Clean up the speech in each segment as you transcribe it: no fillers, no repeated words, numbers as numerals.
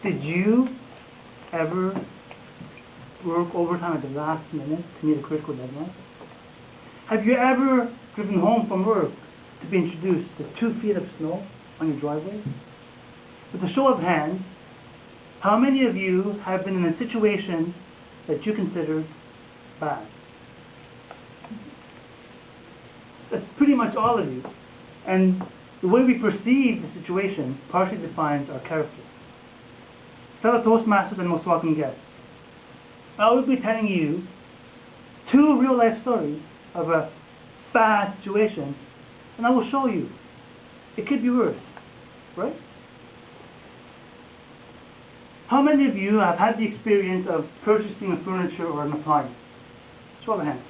Did you ever work overtime at the last minute to meet a critical deadline? Have you ever driven home from work to be introduced to 2 feet of snow on your driveway? With a show of hands, how many of you have been in a situation that you considered bad? That's pretty much all of you. And the way we perceive the situation partially defines our character. Fellow Toastmasters and most welcome guests, I will be telling you 2 real-life stories of a bad situation, and I will show you it could be worse, right? How many of you have had the experience of purchasing a furniture or an appliance? Show of hands.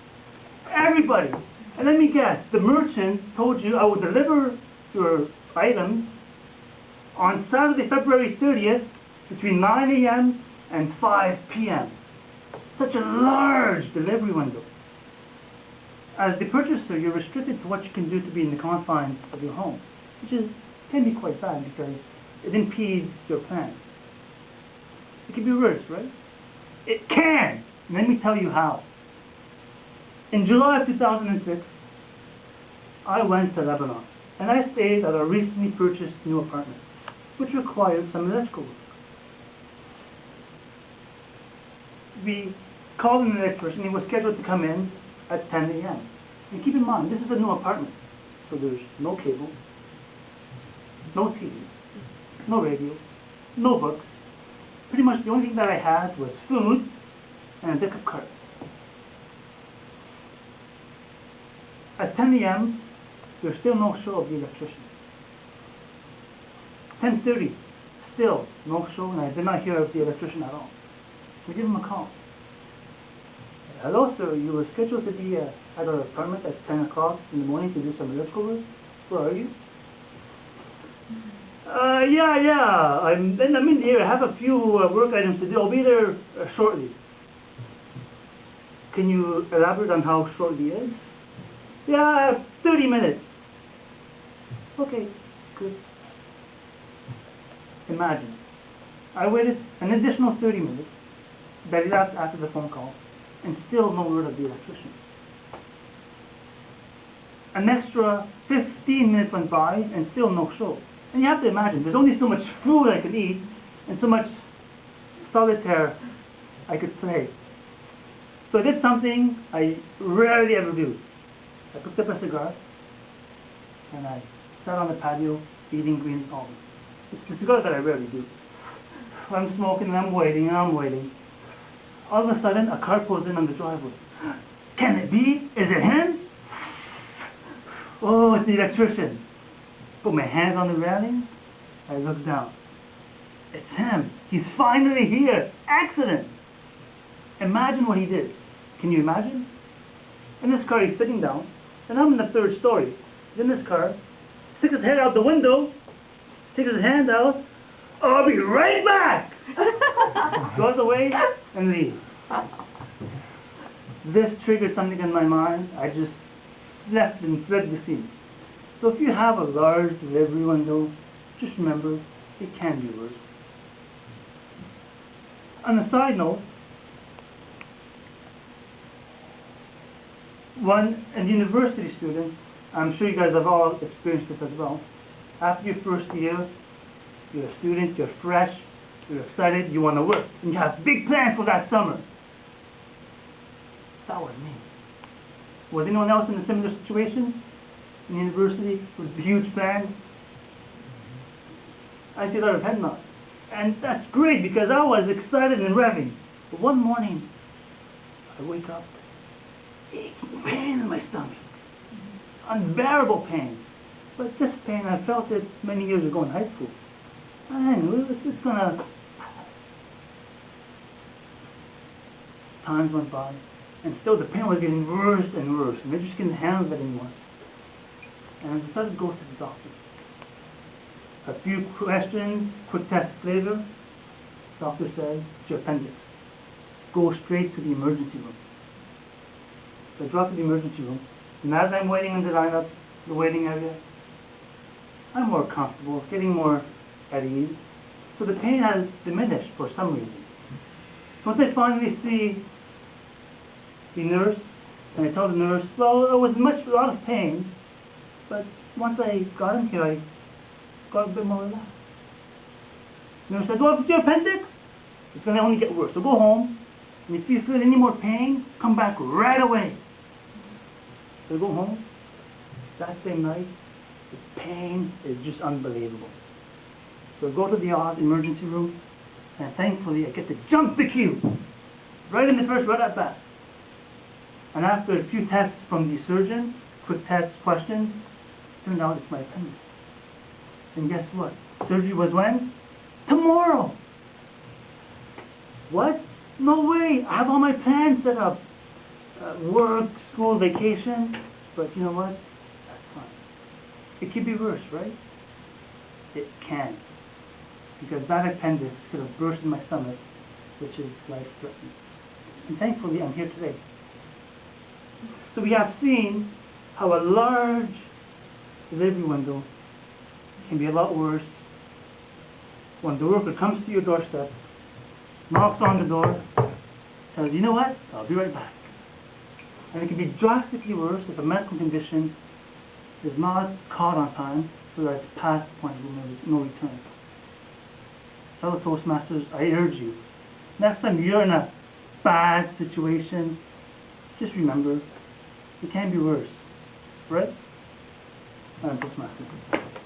Everybody. And let me guess, the merchant told you I will deliver your items on Saturday, February 30th between 9 a.m. and 5 p.m. Such a large delivery window. As the purchaser, you're restricted to what you can do to be in the confines of your home, which can be quite bad because it impedes your plans. It can be worse, right? It can! And let me tell you how. In July of 2006, I went to Lebanon, and I stayed at a recently purchased new apartment, which required some electrical work. We called an electrician. He was scheduled to come in at 10 a.m. And keep in mind, this is a new apartment, so there's no cable, no TV, no radio, no books. Pretty much the only thing that I had was food and a deck of cards. At 10 a.m., there's still no show of the electrician. 10:30, still no show, and I did not hear of the electrician at all. So I give him a call. Hello, sir, you were scheduled to be at our apartment at 10 o'clock in the morning to do some electrical work. Where are you? Yeah, I'm in here. I have a few work items to do. I'll be there shortly. Can you elaborate on how shortly is? Yeah, 30 minutes. Okay, good. Imagine, I waited an additional 30 minutes, that elapsed after the phone call, and still no word of the electrician. An extra 15 minutes went by, and still no show. And you have to imagine, there's only so much food I could eat, and so much solitaire I could play. So I did something I rarely ever do. I picked up a cigar, and I sat on the patio eating green olives. It's a cigar that I rarely do. I'm smoking and I'm waiting and I'm waiting. All of a sudden, a car pulls in on the driveway. Can it be? Is it him? Oh, it's the electrician. Put my hands on the railing. I look down. It's him. He's finally here. Accident. Imagine what he did. Can you imagine? In this car, he's sitting down, and I'm in the 3rd story. He's in this car, sticks his head out the window, takes his hand out. Oh, I'll be right back! Goes away and leaves. This triggered something in my mind. I just left and fled the scene. So if you have a large delivery window, just remember, it can be worse. On a side note, and university students, I'm sure you guys have all experienced this as well. After your first year, you're a student, you're fresh, you're excited, you want to work, and you have big plans for that summer. That was me. Was anyone else in a similar situation in university with huge plans? I see a lot of head nods. And that's great because I was excited and revving. But one morning, I wake up, aching pain in my stomach. Unbearable pain. But this pain, I felt it many years ago in high school. And it's just gonna... Times went by, and still the pain was getting worse and worse, and I just couldn't handle it anymore. And I decided to go to the doctor. A few questions, quick test later, doctor said, it's your appendix. Go straight to the emergency room. So I dropped to the emergency room, and as I'm waiting in the lineup, the waiting area, I'm more comfortable, getting more at ease. So the pain has diminished for some reason. So once I finally see the nurse, and I tell the nurse, well, it was a lot of pain, but once I got in here, I got a bit more relaxed. The nurse said, well, if it's your appendix, it's going to only get worse. So go home, and if you feel any more pain, come back right away. So I go home. That same night, the pain is just unbelievable. So I go to the emergency room, and thankfully I get to jump the queue. Right in the first, right at bat. And after a few tests from the surgeon, quick tests, questions, turned out it's my appendix. And guess what? Surgery was when? Tomorrow! What? No way! I have all my plans set up. Work, school, vacation. But you know what? That's fine. It could be worse, right? It can. Because that appendix could have burst in my stomach, which is life-threatening. And thankfully, I'm here today. So we have seen how a large delivery window can be a lot worse when the worker comes to your doorstep, knocks on the door, tells you, you know what, I'll be right back. And it can be drastically worse if a medical condition is not caught on time, so that it's past the point of no return. Fellow Toastmasters, I urge you, next time you're in a bad situation, just remember, it can be worse, right? I'm Toastmaster.